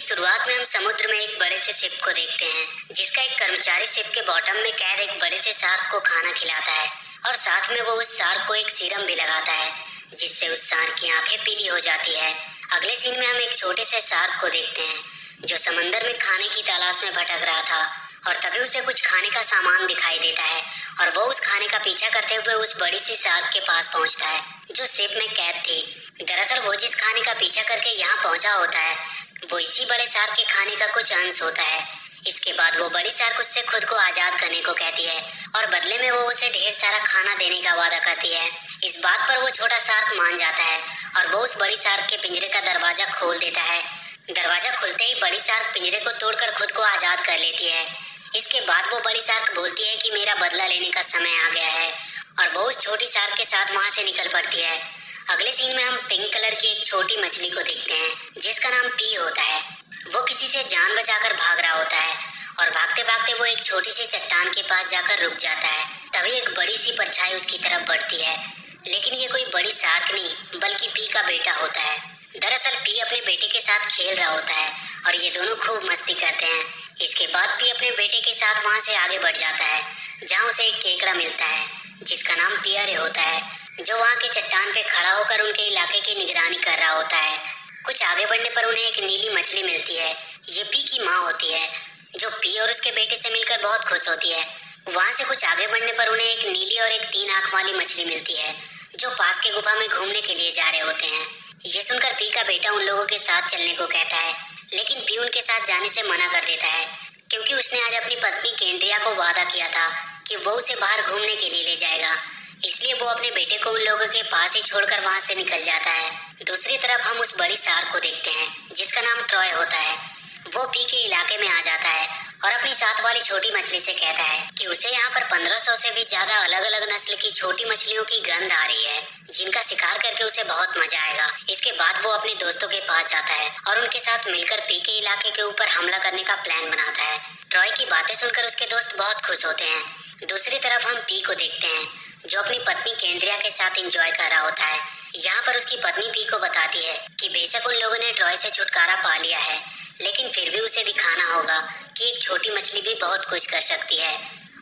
शुरुआत में हम समुद्र में एक बड़े से शिप को देखते हैं जिसका एक कर्मचारी शिप के बॉटम में कैद एक बड़े से शार्क को खाना खिलाता है और साथ में वो उस शार्क को एक सीरम भी लगाता है जिससे उस शार्क की आंखें पीली हो जाती है। अगले सीन में हम एक छोटे से शार्क को देखते हैं जो समंदर में खाने की तलाश में भटक रहा था और तभी उसे कुछ खाने का सामान दिखाई देता है और वो उस खाने का पीछा करते हुए उस बड़ी सी शार्क के पास पहुंचता है जो शिप में कैद थी। दरअसल वो जिस खाने का पीछा करके यहाँ पहुंचा होता है वो इसी बड़े शार्क के खाने का कुछ अंश होता है। इसके बाद वो बड़ी शार्क उससे खुद को आजाद करने को कहती है और बदले में वो उसे ढेर सारा खाना देने का वादा करती है। इस बात पर वो छोटा शार्क मान जाता है और वो उस बड़ी शार्क के पिंजरे का दरवाजा खोल देता है। दरवाजा खुलते ही बड़ी शार्क पिंजरे को तोड़कर खुद को आजाद कर लेती है। इसके बाद वो बड़ी शार्क बोलती है कि मेरा बदला लेने का समय आ गया है और वो उस छोटी शार्क के साथ वहाँ से निकल पड़ती है। अगले सीन में हम पिंक कलर की एक छोटी मछली को देखते हैं जिसका नाम पी होता है। वो किसी से जान बचाकर भाग रहा होता है और भागते भागते वो एक छोटी सी चट्टान के पास जाकर रुक जाता है। तभी एक बड़ी सी परछाई उसकी तरफ बढ़ती है, लेकिन ये कोई बड़ी शार्क नहीं बल्कि पी का बेटा होता है। दरअसल पी अपने बेटे के साथ खेल रहा होता है और ये दोनों खूब मस्ती करते हैं। इसके बाद पी अपने बेटे के साथ वहाँ से आगे बढ़ जाता है जहाँ उसे एक केकड़ा मिलता है जिसका नाम पियरे होता है जो वहाँ के चट्टान पे खड़ा होकर उनके इलाके की निगरानी कर रहा होता है। कुछ आगे बढ़ने पर उन्हें एक नीली मछली मिलती है। ये पी की माँ होती है जो पी और उसके बेटे से मिलकर बहुत खुश होती है। वहाँ से कुछ आगे बढ़ने पर उन्हें एक नीली और एक 3 आंख वाली मछली मिलती है जो पास के गुफा में घूमने के लिए जा रहे होते हैं। ये सुनकर पी का बेटा उन लोगों के साथ चलने को कहता है, लेकिन पी उनके साथ जाने से मना कर देता है क्योंकि उसने आज अपनी पत्नी केंद्रिया को वादा किया था कि वो उसे बाहर घूमने के लिए ले जाएगा। इसलिए वो अपने बेटे को उन लोगों के पास ही छोड़कर वहाँ से निकल जाता है। दूसरी तरफ हम उस बड़ी शार्क को देखते हैं जिसका नाम ट्रॉय होता है। वो पी के इलाके में आ जाता है और अपनी साथ वाली छोटी मछली से कहता है कि उसे यहाँ पर 1500 से भी ज्यादा अलग अलग नस्ल की छोटी मछलियों की गंध आ रही है जिनका शिकार करके उसे बहुत मजा आएगा। इसके बाद वो अपने दोस्तों के पास जाता है और उनके साथ मिलकर पी के इलाके के ऊपर हमला करने का प्लान बनाता है। ट्रॉय की बातें सुनकर उसके दोस्त बहुत खुश होते हैं। दूसरी तरफ हम पी को देखते हैं जो अपनी पत्नी केंद्रिया के साथ एंजॉय कर रहा होता है। यहाँ पर उसकी पत्नी पी को बताती है कि बेशक उन लोगों ने ट्रॉय से छुटकारा पा लिया है, लेकिन फिर भी उसे दिखाना होगा कि एक छोटी मछली भी बहुत कुछ कर सकती है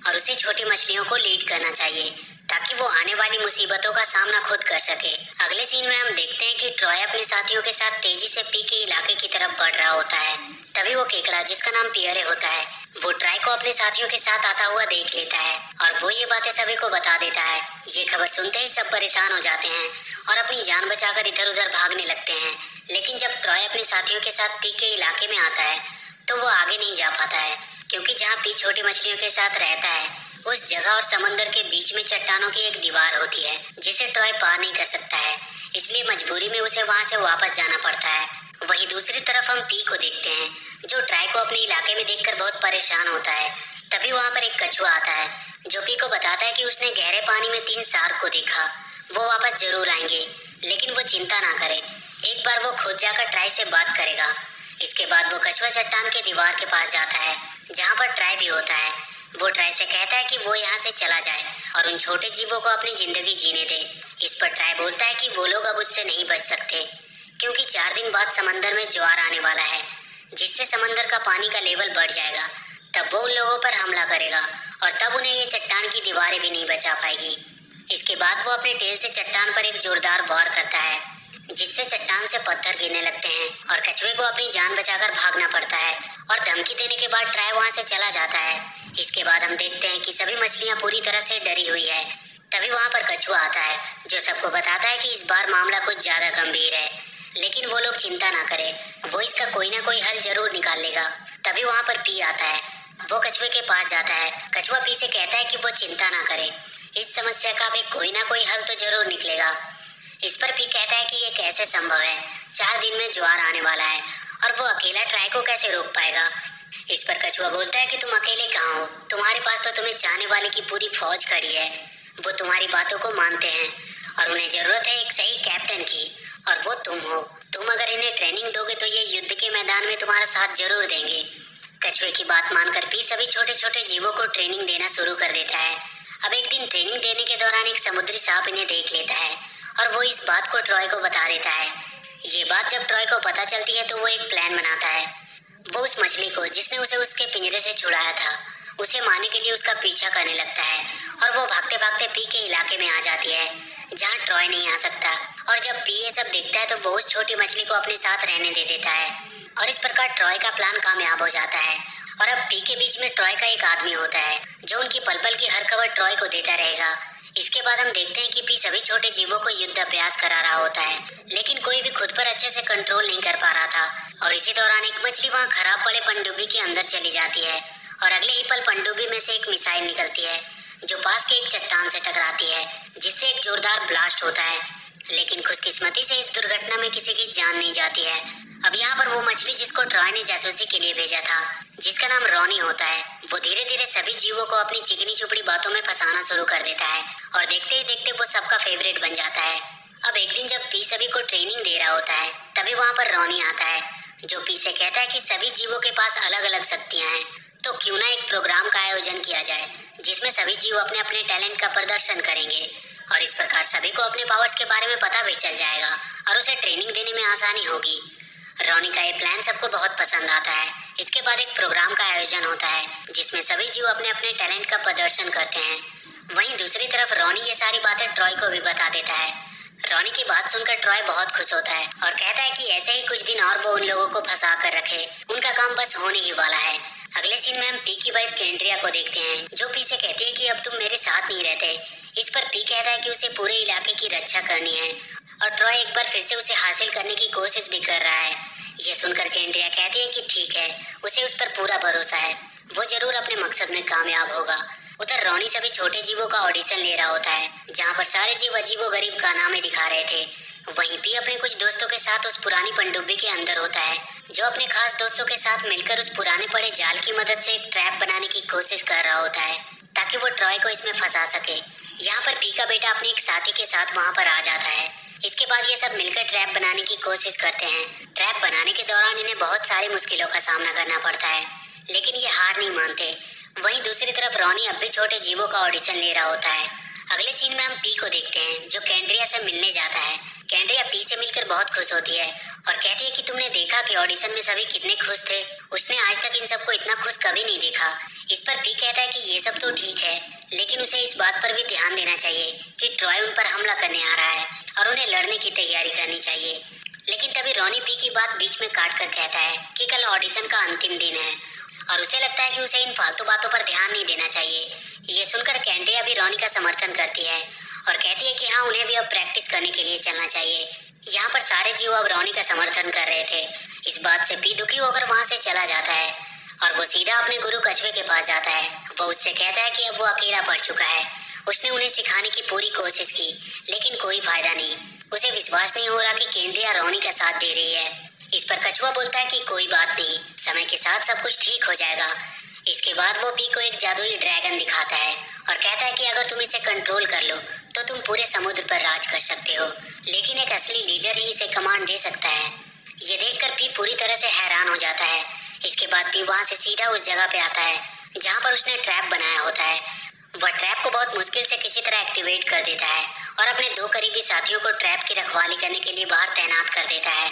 और उसे छोटी मछलियों को लीड करना चाहिए ताकि वो आने वाली मुसीबतों का सामना खुद कर सके। अगले सीन में हम देखते हैं कि ट्रॉय अपने साथियों के साथ तेजी से पी के इलाके की तरफ बढ़ रहा होता है। तभी वो केकड़ा जिसका नाम पियरे होता है वो ट्रॉय को अपने साथियों के साथ आता हुआ देख लेता है और वो ये बातें सभी को बता देता है। ये खबर सुनते ही सब परेशान हो जाते हैं और अपनी जान बचाकर इधर उधर भागने लगते हैं। लेकिन जब ट्रॉय अपने साथियों के साथ पी के इलाके में आता है तो वो आगे नहीं जा पाता है क्योंकि जहाँ पी छोटी मछलियों के साथ रहता है उस जगह और समंदर के बीच में चट्टानों की एक दीवार होती है जिसे ट्रॉय पार नहीं कर सकता है। इसलिए मजबूरी में उसे वहाँ से वापस जाना पड़ता है। वहीं दूसरी तरफ हम पी को देखते हैं जो ट्रॉय को अपने इलाके में देखकर बहुत परेशान होता है। तभी वहाँ पर एक कछुआ आता है जो पी को बताता है कि उसने गहरे पानी में 3 शार्क को देखा। वो वापस जरूर आएंगे, लेकिन वो चिंता ना करे, एक बार वो खुद जाकर ट्रॉय से बात करेगा। इसके बाद वो कछुआ चट्टान के दीवार के पास जाता है जहाँ पर ट्रॉय भी होता है। वो ट्रॉय से कहता है कि वो यहाँ से चला जाए और उन छोटे जीवों को अपनी जिंदगी जीने दे। इस पर ट्रॉय बोलता है कि वो लोग अब उससे नहीं बच सकते क्योंकि 4 दिन बाद समंदर में ज्वार आने वाला है जिससे समंदर का पानी का लेवल बढ़ जाएगा। तब वो उन लोगों पर हमला करेगा और तब उन्हें ये चट्टान की दीवारें भी नहीं बचा पाएगी। इसके बाद वो अपने टेल से चट्टान पर एक जोरदार वार करता है जिससे चट्टान से पत्थर गिरने लगते हैं और कछुए को अपनी जान बचाकर भागना पड़ता है और धमकी देने के बाद ट्रॉय वहाँ से चला जाता है। इसके बाद हम देखते हैं कि सभी मछलियाँ पूरी तरह से डरी हुई है। तभी वहाँ पर कछुआ आता है जो सबको बताता है कि इस बार मामला कुछ ज्यादा गंभीर है, लेकिन वो लोग चिंता ना करें, वो इसका कोई ना कोई हल जरूर निकाल लेगा। तभी वहाँ पर पी आता है। वो कछुए के पास जाता है। कछुआ पी से कहता है कि वो चिंता ना करे, इस समस्या का भी कोई ना कोई हल तो जरूर निकलेगा। इस पर पी कहता है कि ये कैसे संभव है, 4 दिन में ज्वार आने वाला है और वो अकेला ट्रॉय को कैसे रोक पाएगा। इस पर कछुआ बोलता है कि तुम अकेले कहाँ हो, तुम्हारे पास तो तुम्हें चाहने वाले की पूरी फौज खड़ी है। वो तुम्हारी बातों को मानते हैं और उन्हें जरूरत है एक सही कैप्टन की और वो तुम हो। तुम अगर इन्हें ट्रेनिंग दोगे तो ये युद्ध के मैदान में तुम्हारा साथ जरूर देंगे। कछुए की बात मानकर पी सभी छोटे छोटे जीवों को ट्रेनिंग देना शुरू कर देता है। अब एक दिन ट्रेनिंग देने के दौरान एक समुद्री सांप इन्हें देख लेता है और वो इस बात को ट्रॉय को बता देता है। ये बात जब ट्रॉय को पता चलती है तो वो एक प्लान बनाता है। उस मछली को जिसने उसे उसके पिंजरे से छुड़ाया था उसे मारने के लिए उसका पीछा करने लगता है और वो भागते भागते पी के इलाके में आ जाती है जहाँ ट्रॉय नहीं आ सकता। और जब पी ये सब देखता है तो वो उस छोटी मछली को अपने साथ रहने दे देता है और इस प्रकार ट्रॉय का प्लान कामयाब हो जाता है। और अब पी के बीच में ट्रॉय का एक आदमी होता है जो उनकी पल पल की हर खबर ट्रॉय को देता रहेगा। इसके बाद हम देखते हैं कि पी सभी छोटे जीवों को युद्ध अभ्यास करा रहा होता है, लेकिन कोई भी खुद पर अच्छे से कंट्रोल नहीं कर पा रहा था। और इसी दौरान एक मछली वहाँ खराब पड़े पनडुब्बी के अंदर चली जाती है और अगले ही पल पनडुब्बी में से एक मिसाइल निकलती है जो पास के एक चट्टान से टकराती है जिससे एक जोरदार ब्लास्ट होता है। लेकिन खुशकिस्मती से इस दुर्घटना में किसी की जान नहीं जाती है। अब यहाँ पर वो मछली जिसको ट्रॉय ने जासूसी के लिए भेजा था, जिसका नाम रॉनी होता है, वो धीरे धीरे सभी जीवों को अपनी चिकनी चुपड़ी बातों में फंसाना शुरू कर देता है और देखते ही देखते वो सबका फेवरेट बन जाता है। अब एक दिन जब पी सभी को ट्रेनिंग दे रहा होता है तभी वहाँ पर रॉनी आता है जो पी से कहता है कि सभी जीवों के पास अलग अलग शक्तियाँ हैं, तो क्यों ना एक प्रोग्राम का आयोजन किया जाए जिसमें सभी जीव अपने अपने टैलेंट का प्रदर्शन करेंगे और इस प्रकार सभी को अपने पावर्स के बारे में पता भी चल जाएगा और उसे ट्रेनिंग देने में आसानी होगी। रॉनी का ये प्लान सबको बहुत पसंद आता है। इसके बाद एक प्रोग्राम का आयोजन होता है जिसमें सभी जीव अपने अपने टैलेंट का प्रदर्शन करते हैं। वहीं दूसरी तरफ रॉनी ये सारी बातें ट्रॉय को भी बता देता है। रॉनी की बात सुनकर ट्रॉय बहुत खुश होता है और कहता है कि ऐसे ही कुछ दिन और वो उन लोगों को फंसा कर रखे, उनका काम बस होने ही वाला है। अगले सीन में हम पी की वाइफ केंड्रिया को देखते हैं जो पी से कहती है कि अब तुम मेरे साथ नहीं रहते। इस पर पी कहता है कि उसे पूरे इलाके की रक्षा करनी है और ट्रॉय एक बार फिर से उसे हासिल करने की कोशिश भी कर रहा है। यह सुनकर केंड्रिया कहती है कि ठीक है, उसे उस पर पूरा भरोसा है, वो जरूर अपने मकसद में कामयाब होगा। उधर रॉनी सभी छोटे जीवों का ऑडिशन ले रहा होता है जहाँ पर सारे जीव अजीबो गरीब कारनामे दिखा रहे थे। वहीं पी अपने कुछ दोस्तों के साथ उस पुरानी पनडुब्बी के अंदर होता है जो अपने खास दोस्तों के साथ मिलकर उस पुराने पड़े जाल की मदद से एक ट्रैप बनाने की कोशिश कर रहा होता है ताकि वो ट्रॉय को इसमें फंसा सके। यहाँ पर पी का बेटा अपने एक साथी के साथ वहाँ पर आ जाता है। इसके बाद ये सब मिलकर ट्रैप बनाने की कोशिश करते हैं। ट्रैप बनाने के दौरान इन्हें बहुत सारी मुश्किलों का सामना करना पड़ता है, लेकिन ये हार नहीं मानते। वहीं दूसरी तरफ रॉनी अब भी छोटे जीवों का ऑडिशन ले रहा होता है। अगले सीन में हम पी को देखते हैं जो केंड्रिया से मिलने जाता है। केंड्रिया पी से मिलकर बहुत खुश होती है और कहती है कि तुमने देखा कि ऑडिशन में सभी कितने खुश थे, उसने आज तक इन सबको इतना खुश कभी नहीं देखा। इस पर पी कहता है कि ये सब तो ठीक है, लेकिन उसे इस बात पर भी ध्यान देना चाहिए कि ट्रॉय उन पर हमला करने आ रहा है और उन्हें लड़ने की तैयारी करनी चाहिए। लेकिन तभी रॉनी पी की बात बीच में काट कर कहता है कि कल ऑडिशन का अंतिम दिन है और उसे लगता है कि उसे इन फालतू बातों पर ध्यान नहीं देना चाहिए। ये सुनकर केंड्रिया भी रॉनी का समर्थन करती है और कहती है कि हाँ, उन्हें भी अब प्रैक्टिस करने के लिए चलना चाहिए। यहाँ पर सारे जीव अब रॉनी का समर्थन कर रहे थे। इस बात से पी दुखी होकर वहाँ से चला जाता है और वो सीधा अपने गुरु कछुए के पास जाता है। वो उससे कहता है कि अब वो अकेला पड़ चुका है। उसने उन्हें सिखाने की पूरी कोशिश की, लेकिन कोई फायदा नहीं। उसे विश्वास नहीं हो रहा कि केंड्रिया रॉनी का साथ दे रही है। इस पर कछुआ बोलता है कि कोई बात नहीं, समय के साथ सब कुछ ठीक हो जाएगा। इसके बाद वो पी को एक जादुई ड्रैगन दिखाता है और कहता है कि अगर तुम इसे कंट्रोल कर लो तो तुम पूरे समुद्र पर राज कर सकते हो, लेकिन एक असली लीडर ही इसे कमांड दे सकता है। ये देखकर पी पूरी तरह से हैरान हो जाता है। इसके बाद पी वहाँ से सीधा उस जगह पे आता है जहाँ पर उसने ट्रैप बनाया होता है। वह ट्रैप को बहुत मुश्किल से किसी तरह एक्टिवेट कर देता है और अपने दो करीबी साथियों को ट्रैप की रखवाली करने के लिए बाहर तैनात कर देता है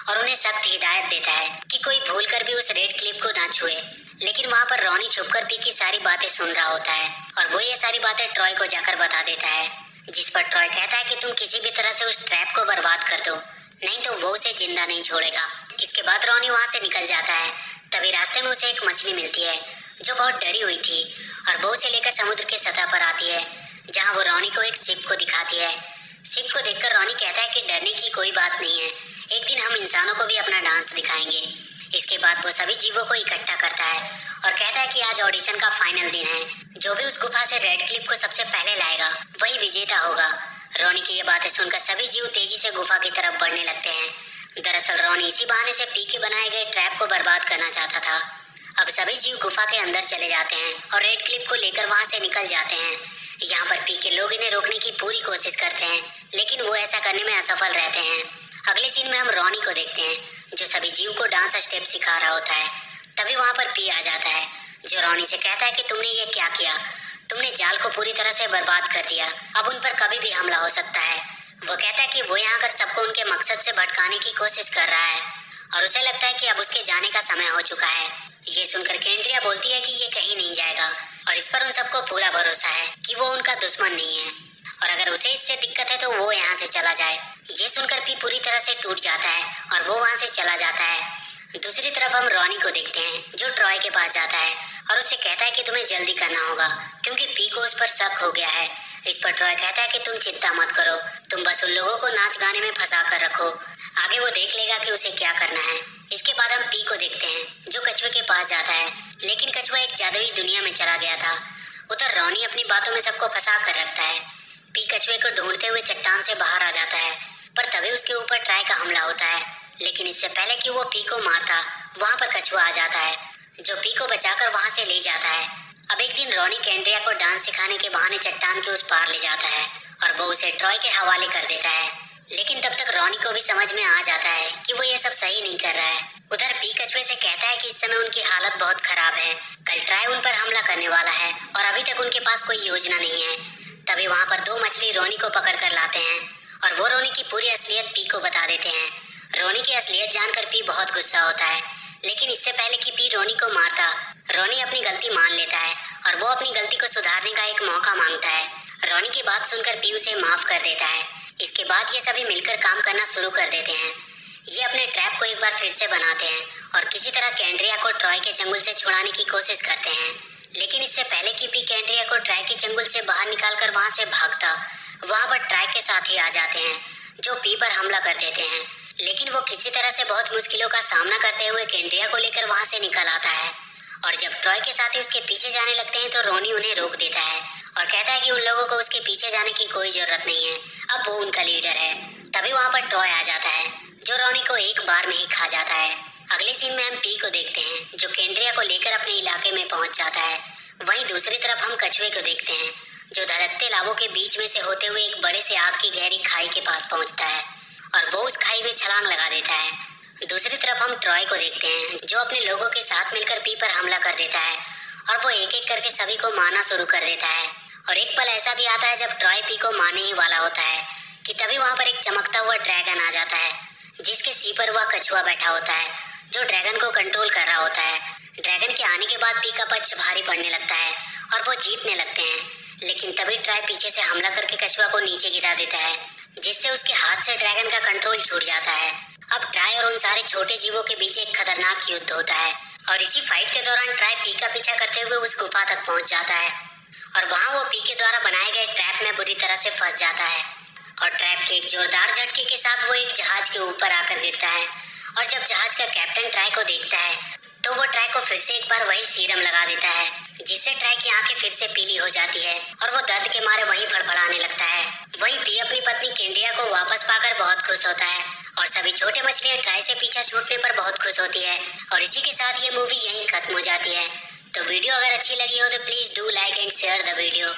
और उन्हें सख्त हिदायत देता है कि कोई भूल कर भी उस रेड क्लिफ को ना छुए। लेकिन वहाँ पर रॉनी छुपकर पी की सारी बातें सुन रहा होता है और वो ये सारी बातें ट्रॉय को जाकर बता देता है, जिस पर ट्रॉय कहता है कि तुम किसी भी तरह से उस ट्रैप को बर्बाद कर दो, नहीं तो वो उसे जिंदा नहीं छोड़ेगा। इसके बाद रॉनी वहाँ से निकल जाता है। तभी रास्ते में उसे एक मछली मिलती है जो बहुत डरी हुई थी और वो उसे लेकर समुद्र के सतह पर आती है जहाँ वो रॉनी को एक शिप को दिखाती है। शिप को देखकर रॉनी कहता है कि डरने की कोई बात नहीं है, एक दिन हम इंसानों को भी अपना डांस दिखाएंगे। इसके बाद वो सभी जीवों को इकट्ठा करता है और कहता है कि आज ऑडिशन का फाइनल दिन है, जो भी उस गुफा से रेड क्लिफ को सबसे पहले लाएगा वही विजेता होगा। रॉनी की ये बातें सुनकर सभी जीव तेजी से गुफा की तरफ बढ़ने लगते हैं। दरअसल रॉनी इसी बहाने से पी के बनाए गए ट्रैप को बर्बाद करना चाहता था। अब सभी जीव गुफा के अंदर चले जाते हैं और रेड क्लिफ को लेकर वहां से निकल जाते हैं। यहाँ पर पी के लोग इन्हें रोकने की पूरी कोशिश करते हैं, लेकिन वो ऐसा करने में असफल रहते हैं। अगले सीन में हम रॉनी को देखते हैं जो सभी जीव को डांस स्टेप सिखा रहा होता है। तभी वहाँ पर पी आ जाता है जो रॉनी से कहता है कि तुमने ये क्या किया, तुमने जाल को पूरी तरह से बर्बाद कर दिया, अब उन पर कभी भी हमला हो सकता है। वो कहता है कि वो यहाँ कर सबको उनके मकसद से भटकाने की कोशिश कर रहा है और उसे लगता है कि अब उसके जाने का समय हो चुका है। ये सुनकर केंड्रिया बोलती है कि ये कहीं नहीं जाएगा और इस पर उन सबको पूरा भरोसा है कि वो उनका दुश्मन नहीं है और अगर उसे इससे दिक्कत है तो वो यहाँ से चला जाए। ये सुनकर पी पूरी तरह से टूट जाता है और वो वहाँ से चला जाता है। दूसरी तरफ हम रॉनी को देखते हैं जो ट्रॉय के पास जाता है और उससे कहता है कि तुम्हें जल्दी करना होगा क्योंकि पी को उस पर शक हो गया है। इस पर ट्रॉय कहता है कि तुम चिंता मत करो, तुम बस उन लोगों को नाच गाने में फंसा कर रखो, आगे वो देख लेगा कि उसे क्या करना है। इसके बाद हम पी को देखते हैं जो कछुए के पास जाता है, लेकिन कछुआ एक जादुई दुनिया में चला गया था। उधर रॉनी अपनी बातों में सबको फंसा कर रखता है। पी कछुए को ढूंढते हुए चट्टान से बाहर आ जाता है, पर तभी उसके ऊपर ट्राई का हमला होता है। लेकिन इससे पहले कि वो पी को मारता, वहाँ पर कछुआ आ जाता है जो पी को बचाकर वहाँ से ले जाता है। अब एक दिन रॉनी केंड्रिया को डांस सिखाने के बहाने चट्टान के उस पार ले जाता है और वो उसे ट्रॉय के हवाले कर देता है। लेकिन तब तक रॉनी को भी समझ में आ जाता है कि वो ये सब सही नहीं कर रहा है। उधर पी कछुए से कहता है कि इस समय उनकी हालत बहुत खराब है, कल ट्राई उन पर हमला करने वाला है और अभी तक उनके पास कोई योजना नहीं है। तभी वहाँ पर दो मछली रॉनी को पकड़ कर लाते हैं और वो रॉनी की पूरी असलियत पी को बता देते हैं। रॉनी की असलियत जानकर पी बहुत गुस्सा होता है, लेकिन इससे पहले कि पी रॉनी को मारता, रॉनी अपनी गलती मान लेता है और वो अपनी गलती को सुधारने का एक मौका मांगता है। रॉनी की बात सुनकर पी उसे माफ कर देता है। इसके बाद ये सभी मिलकर काम करना शुरू कर देते हैं। ये अपने ट्रैप को एक बार फिर से बनाते हैं और किसी तरह केंड्रिया को ट्रॉय के चंगुल से छुड़ाने की कोशिश करते हैं। लेकिन इससे पहले कि पी केंड्रिया को ट्रैय के चंगुल से बाहर निकालकर वहां से भागता, वहां पर ट्रैय के साथी आ जाते हैं जो पी पर हमला कर देते हैं। लेकिन वो किसी तरह से बहुत मुश्किलों का सामना करते हुए केंड्रिया को लेकर वहां से निकल आता है और जब ट्रॉय के साथी उसके पीछे जाने लगते हैं तो रॉनी उन्हें रोक देता है और कहता है कि उन लोगों को उसके पीछे जाने की कोई जरूरत नहीं है, अब वो उनका लीडर है। तभी वहां पर ट्रॉय आ जाता है जो रॉनी को एक बार में ही खा जाता है। अगले सीन में हम पी को देखते हैं जो केंड्रिया को लेकर अपने इलाके में पहुंच जाता है। वहीं दूसरी तरफ हम कछुए को देखते हैं जो धड़कते लावों के बीच में से होते हुए एक बड़े से आग की गहरी खाई के पास पहुंचता है और वो उस खाई में छलांग लगा देता है। दूसरी तरफ हम ट्रॉय को देखते हैं जो अपने लोगों के साथ मिलकर पी पर हमला कर देता है और वो एक एक करके सभी को मारना शुरू कर देता है। और एक पल ऐसा भी आता है जब ट्रॉय पी को मारने ही वाला होता है कि तभी वहां पर एक चमकता हुआ ड्रैगन आ जाता है जिसके सिर पर वह कछुआ बैठा होता है जो ड्रैगन को कंट्रोल कर रहा होता है। ड्रैगन के आने के बाद पी का पक्ष भारी पड़ने लगता है और वो जीतने लगते हैं। लेकिन तभी ट्राई पीछे से हमला करके कछुआ को नीचे गिरा देता है जिससे उसके हाथ से ड्रैगन का कंट्रोल छूट जाता है। अब ट्राई और उन सारे छोटे जीवों के बीच एक खतरनाक युद्ध होता है और इसी फाइट के दौरान ट्राई पी का पीछा करते हुए उस गुफा तक पहुंच जाता है और वहां वो पी के द्वारा बनाए गए ट्रैप में बुरी तरह से फंस जाता है और ट्रैप के एक जोरदार झटके के साथ वो एक जहाज के ऊपर आकर गिरता है। और जब जहाज का कैप्टन ट्राई को देखता है तो वो ट्राई को फिर से एक बार वही सीरम लगा देता है जिससे ट्राई की आंखें फिर से पीली हो जाती है और वो दर्द के मारे वहीं फड़फड़ाने लगता है। वहीं पी अपनी पत्नी केंड्रिया को वापस पाकर बहुत खुश होता है और सभी छोटे मछलियां ट्राई से पीछा छूटने पर बहुत खुश होती है। और इसी के साथ ये मूवी यहीं खत्म हो जाती है। तो वीडियो अगर अच्छी लगी हो तो please do like and share the video.